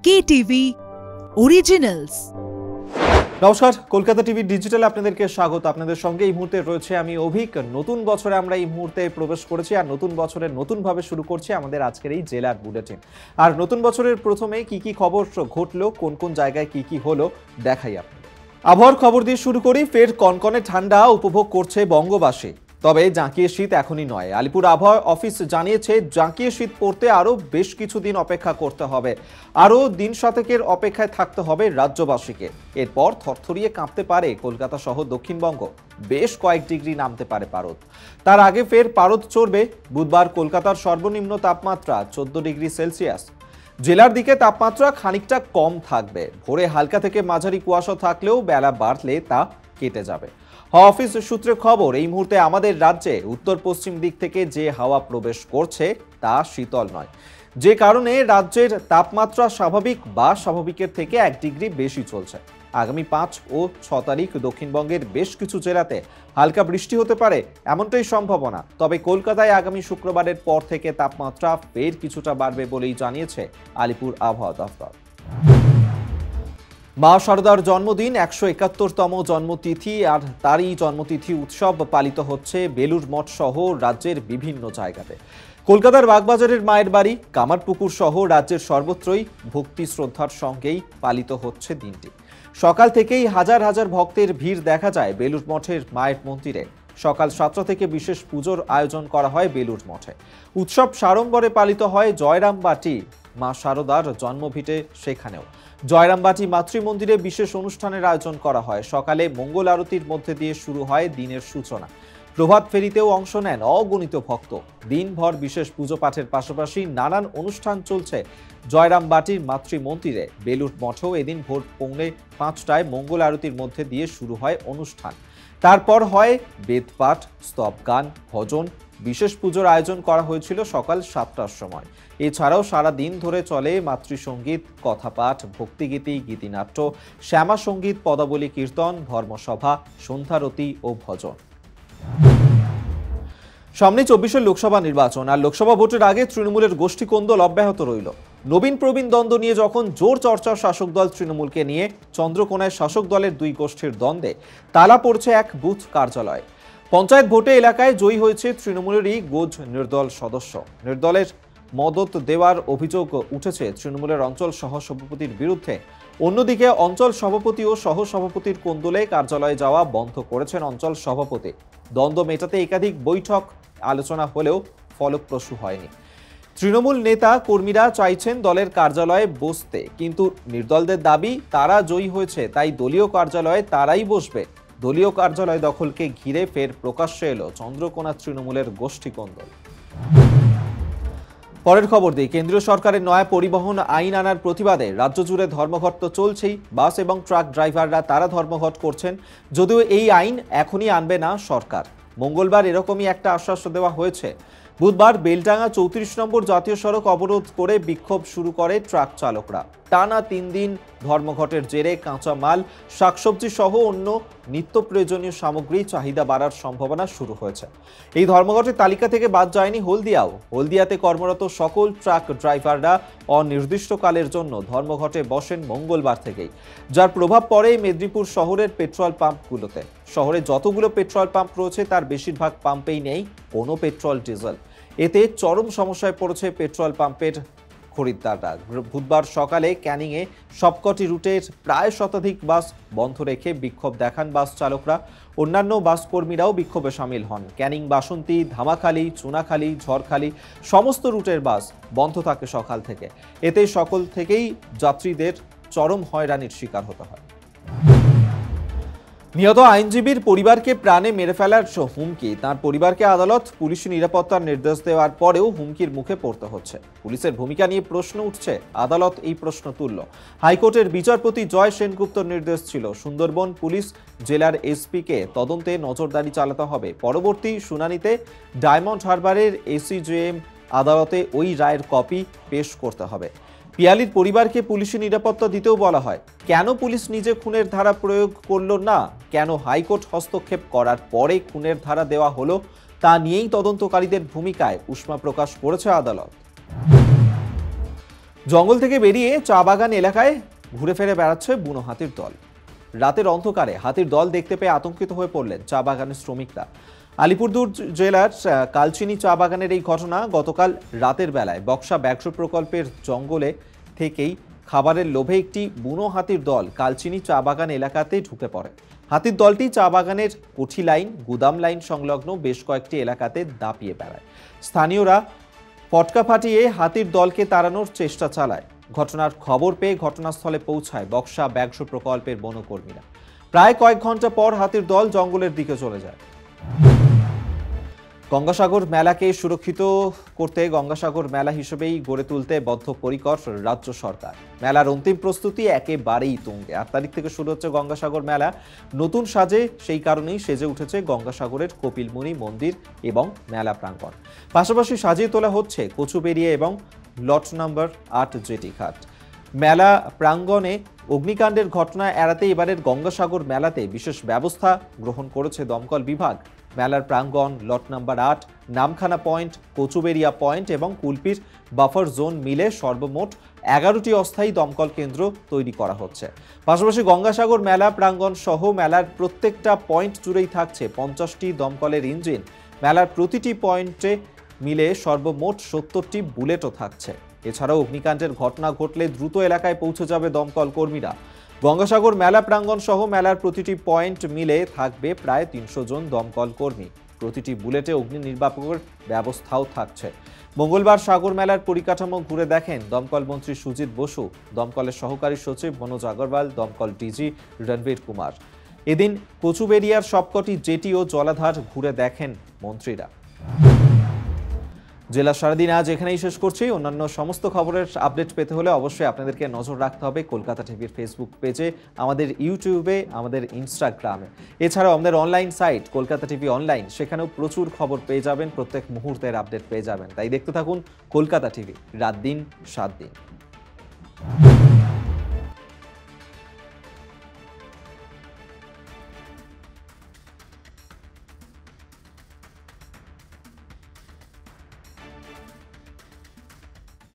KTV Originals। নমস্কার, Kolkata TV ডিজিটালে আপনাদেরকে স্বাগত। আপনাদের সঙ্গে এই মুহূর্তে রয়েছে আমি অভিক। নতুন বছরে আমরা এই মুহূর্তে প্রবেশ করেছি আর নতুন বছরের নতুনভাবে শুরু করছি আমাদের আজকের এই জেলার বুলেটিন। আর নতুন বছরের প্রথমে কি কি খবর ঘটলো, কোন কোন জায়গায় কি কি হলো দেখাই আপনাদের। আবহাওয়ার খবর দিয়ে শুরু করি। ফের কনকনে ঠান্ডা উপভোগ করছে বঙ্গবাসী, তবে জাঁকিয়ে শীত এখনই নয়। আলিপুর আবহাওয়া অফিস জানিয়েছে জাঁকিয়ে শীত পড়তে আরও বেশ কিছুদিন অপেক্ষা করতে হবে, আরও দিন শতকের অপেক্ষায় থাকতে হবে রাজ্যবাসীকে। এরপর থরথরিয়ে কাঁপতে পারে কলকাতা সহ দক্ষিণবঙ্গ, বেশ কয়েক ডিগ্রি নামতে পারে পারদ। তার আগে ফের পারদ চড়বে। বুধবার কলকাতার সর্বনিম্ন তাপমাত্রা 14 ডিগ্রি সেলসিয়াস। জেলার দিকে তাপমাত্রা খানিকটা কম থাকবে। ভোরে হালকা থেকে মাঝারি কুয়াশা থাকলেও বেলা বাড়লে তা কেটে যাবে। হাওয়া অফিস সূত্রে খবর, এই মুহূর্তে আমাদের রাজ্যে উত্তর পশ্চিম দিক থেকে যে হাওয়া প্রবেশ করছে তা শীতল নয়, যে কারণে রাজ্যের তাপমাত্রা স্বাভাবিক বা স্বাভাবিকের থেকে 1 ডিগ্রি বেশি চলছে। আগামী 5 ও 6 তারিখ দক্ষিণবঙ্গের বেশ কিছু জেলাতে হালকা বৃষ্টি হতে পারে, এমনটাই সম্ভাবনা। তবে কলকাতায় আগামী শুক্রবারের পর থেকে তাপমাত্রা ফের কিছুটা বাড়বে বলেই জানিয়েছে আলিপুর আবহাওয়া দফতর। মা শারদার জন্মদিন 171তম জন্মতিথি, আর তারই জন্মতিথি উৎসব পালিত হচ্ছে বেলুড় মঠ সহ রাজ্যের বিভিন্ন জায়গাতে। কলকাতার বাগবাজারের মায়ের বাড়ি, কামারপুকুর সহ রাজ্যের সর্বত্রই ভক্তি শ্রদ্ধার সঙ্গেই পালিত হচ্ছে দিনটি। সকাল থেকেই হাজার হাজার ভক্তের ভিড় দেখা যায় বেলুড় মঠের মায়ের মন্দিরে। সকাল 7টা থেকে বিশেষ পুজোর আয়োজন করা হয় বেলুড় মঠে। উৎসব সাড়ম্বরে পালিত হয় জয়রামবাটি মা শারদার জন্মভিটে, সেখানেও জয়রামবাটি মাতৃমন্দিরে বিশেষ অনুষ্ঠানের আয়োজন করা হয়। সকালে মঙ্গল আরতির মধ্যে দিয়ে শুরু হয় দিনের সূচনা। প্রভাত ফেরিতেও অংশ নেন অগণিত ভক্ত। দিনভর বিশেষ পুজো পাঠের পাশাপাশি নানান অনুষ্ঠান চলছে জয়রামবাটির মাতৃমন্দিরে। বেলুড় মঠেও এদিন ভোর 4:45টায় মঙ্গল আরতির মধ্যে দিয়ে শুরু হয় অনুষ্ঠান। তারপর হয় বেদপাঠ, স্তব গান, ভজন। বিশেষ পুজোর আয়োজন করা হয়েছিল সকাল 7টার সময়। এছাড়াও সারা দিন ধরে চলে মাতৃসঙ্গীত, কথাপাঠ, ভক্তিগীতি, গীতিনাট্য, শ্যামা সঙ্গীত, পদাবলী কীর্তন, ধর্মসভা, সন্ধ্যারতি ও ভজন। সামনে 24 লোকসভা নির্বাচন, আর লোকসভা ভোটের আগে তৃণমূলের গোষ্ঠী কোন্দল অব্যাহত রইল। নবীন প্রবীণ দ্বন্দ্ব নিয়ে যখন জোর চর্চা শাসক দল তৃণমূলকে নিয়ে, চন্দ্রকোনায় শাসক দলের দুই গোষ্ঠীর দ্বন্দ্বে তালা পড়ছে এক বুথ কার্যালয়। পঞ্চায়েত ভোটে এলাকায় জয়ী হয়েছে তৃণমূলেরই গোজ নির্দল সদস্য। নির্দলের মদত দেওয়ার অভিযোগ উঠেছে তৃণমূলের অঞ্চল সহসভাপতির বিরুদ্ধে। অন্যদিকে অঞ্চল সভাপতি ও সহসভাপতির কোন্দলে কার্যালয়ে যাওয়া বন্ধ করেছেন অঞ্চল সভাপতি। দ্বন্দ্ব মেটাতে একাধিক বৈঠক আলোচনা হলেও ফলপ্রসূ হয়নি। তৃণমূল নেতা কর্মীরা চাইছেন দলের কার্যালয়ে বসতে, কিন্তু নির্দলদের দাবি তারা জয়ী হয়েছে, তাই দলীয় কার্যালয়ে তারাই বসবে। দলীয় কার্যালয় দখলকে ঘিরে ফের প্রকাশ্যে এলো চন্দ্রকোনা তৃণমূলের গোষ্ঠী কোন্দল। পরের খবর দিই, কেন্দ্রীয় সরকারের নয়া পরিবহন আইন আনার প্রতিবাদে রাজ্য জুড়ে ধর্মঘট তো চলছেই। বাস এবং ট্রাক ড্রাইভাররা তারা ধর্মঘট করছেন, যদিও এই আইন এখনই আনবে না সরকার। মঙ্গলবার এরকমই একটা আশ্বাস দেওয়া হয়েছে। বুধবার বেলডাঙ্গা 34 নম্বর জাতীয় সড়ক অবরোধ করে বিক্ষোভ শুরু করে ট্রাক চালকরা। টানা 3 দিন ধর্মঘটের জেরে কাঁচা মাল, শাকসবজি সহ অন্য নিত্য প্রয়োজনীয় সামগ্রী চাহিদা বাড়ার সম্ভাবনা শুরু হয়েছে। এই ধর্মঘটের তালিকা থেকে বাদ যায়নি হলদিয়াও। হলদিয়াতে কর্মরত সকল ট্রাক ড্রাইভাররা অনির্দিষ্টকালের জন্য ধর্মঘটে বসেন মঙ্গলবার থেকেই, যার প্রভাব পড়ে মেদিনীপুর শহরের পেট্রোল পাম্পগুলোতে। শহরে যতগুলো পেট্রোল পাম্প রয়েছে তার বেশিরভাগ পাম্পেই নেই কোনো পেট্রোল ডিজেল। এতে চরম সমস্যায় পড়েছে পেট্রোল পাম্পের খরিদ্দাররা। বুধবার সকালে ক্যানিংয়ে সবকটি রুটের প্রায় শতাধিক বাস বন্ধ রেখে বিক্ষোভ দেখান বাস চালকরা। অন্যান্য বাস কর্মীরাও বিক্ষোভে সামিল হন। ক্যানিং, বাসন্তী, ধামাখালী, চুনাখালী, ঝড়খালী সমস্ত রুটের বাস বন্ধ থাকে সকাল থেকে। এতে সকল থেকেই যাত্রীদের চরম হয়রানির শিকার হতে হয়। নিহত আইনজীবীর পরিবারকে প্রাণে মেরে ফেলার হুমকি, তার পরিবারকে আদালত পুলিশ নিরাপত্তার নির্দেশ দেওয়ার পরেও হুমকির মুখে পড়তে হচ্ছে। পুলিশের ভূমিকা নিয়ে প্রশ্ন উঠছে, আদালত এই প্রশ্ন তুলল। হাইকোর্টের বিচারপতি জয় সেনগুপ্তর নির্দেশ ছিল সুন্দরবন পুলিশ জেলার এসপিকে তদন্তে নজরদারি চালাতে হবে। পরবর্তী শুনানিতে ডায়মন্ড হারবারের এসিজেএম আদালতে ওই রায়ের কপি পেশ করতে হবে। পিয়ালির পরিবারকে পুলিশি নিরাপত্তা দিতেও বলা হয়। কেন পুলিশ নিজে খুনের ধারা প্রয়োগ করল না, কেন হাইকোর্ট হস্তক্ষেপ করার পরে খুনের ধারা দেওয়া হলো, তা নিয়েই তদন্তকারীদের ভূমিকায় উষ্মা প্রকাশ করেছে আদালত। জঙ্গল থেকে বেরিয়ে চা বাগান এলাকায় ঘুরে ফিরে বেড়াচ্ছে বুনো হাতির দল। রাতের অন্ধকারে হাতির দল দেখতে পেয়ে আতঙ্কিত হয়ে পড়লেন চা বাগানের শ্রমিকরা। আলিপুরদুয়ার জেলার কালচিনি চা বাগানের এই ঘটনা গতকাল রাতের বেলায় বক্সা ব্যাঘ্র প্রকল্পের জঙ্গলে থেকেই খাবারের লোভে একটি বুনো হাতির দল কালচিনি চা বাগান এলাকাতে ঢুকে পড়ে। হাতির দলটি চা বাগানের কুঠি লাইন, গুদাম লাইন সংলগ্ন বেশ কয়েকটি এলাকাতে দাপিয়ে বেড়ায়। স্থানীয়রা পটকা ফাটিয়ে হাতির দলকে তাড়ানোর চেষ্টা চালায়। ঘটনার খবর পেয়ে ঘটনাস্থলে পৌঁছায় বক্সা ব্যাঘ্র প্রকল্পের বনকর্মীরা। প্রায় কয়েক ঘন্টা পর হাতির দল জঙ্গলের দিকে চলে যায়। গঙ্গাসাগর মেলাকে সুরক্ষিত করতে গঙ্গাসাগর মেলা হিসেবেই গড়ে তুলতে বদ্ধপরিকর রাজ্য সরকার। মেলার অন্তিম প্রস্তুতি একেবারেই তুঙ্গে। 8 তারিখ থেকে শুরু হচ্ছে গঙ্গাসাগর মেলা। নতুন সাজে সেই কারণেই সেজে উঠেছে গঙ্গাসাগরের কপিলমুনি মন্দির এবং মেলা প্রাঙ্গণ। পাশাপাশি সাজিয়ে তোলা হচ্ছে কচুবেড়িয়া এবং লট নম্বর 8 জেটি ঘাট। মেলা প্রাঙ্গণে অগ্নিকাণ্ডের ঘটনা এড়াতে এবারের গঙ্গাসাগর মেলাতে বিশেষ ব্যবস্থা গ্রহণ করেছে দমকল বিভাগ। মেলার প্রাঙ্গণ, lot number 8, Namkhana point, Kachuberia point এবং কুলপির বাফার জোন মিলে সর্বমোট 11টি অস্থায়ী দমকল কেন্দ্র তৈরি করা হচ্ছে। পাশাপাশি গঙ্গাসাগর মেলা প্রাঙ্গণ সহ মেলার প্রত্যেকটা পয়েন্ট জুড়েই থাকছে 50টি দমকলের ইঞ্জিন। মেলার প্রতিটি পয়েন্টে মিলে সর্বমোট 70টি বুলেটও থাকছে। এছাড়াও অগ্নিকাণ্ডের ঘটনা ঘটলে দ্রুত এলাকায় পৌঁছে যাবে দমকল কর্মীরা। গঙ্গাসাগর মেলা প্রাঙ্গণ সহ মেলার প্রতিটি পয়েন্ট মিলে থাকবে প্রায় 300 জন দমকল কর্মী। প্রতিটি বুলেটে অগ্নি নির্বাপকের ব্যবস্থাও থাকছে। মঙ্গলবার সাগর মেলার পরিকাঠামো ঘুরে দেখেন দমকল মন্ত্রী সুজিত বসু, দমকলের সহকারী সচিব মনোজ আগরওয়াল, দমকল ডিজি রণবীর কুমার। এদিন কচুবেড়িয়ার সবকটি জেটি ও জলাধার ঘুরে দেখেন মন্ত্রীরা। জেলা সারাদিন আজ এখানেই শেষ করছি। অন্যান্য সমস্ত খবরের আপডেট পেতে হলে অবশ্যই আপনাদেরকে নজর রাখতে হবে কলকাতা টিভির ফেসবুক পেজে, আমাদের ইউটিউবে, আমাদের ইনস্টাগ্রামে। এছাড়াও আমাদের online site Kolkata TV online, সেখানেও প্রচুর খবর পেয়ে যাবেন, প্রত্যেক মুহূর্তের আপডেট পেয়ে যাবেন। তাই দেখতে থাকুন কলকাতা টিভি, রাত দিন 7 দিন।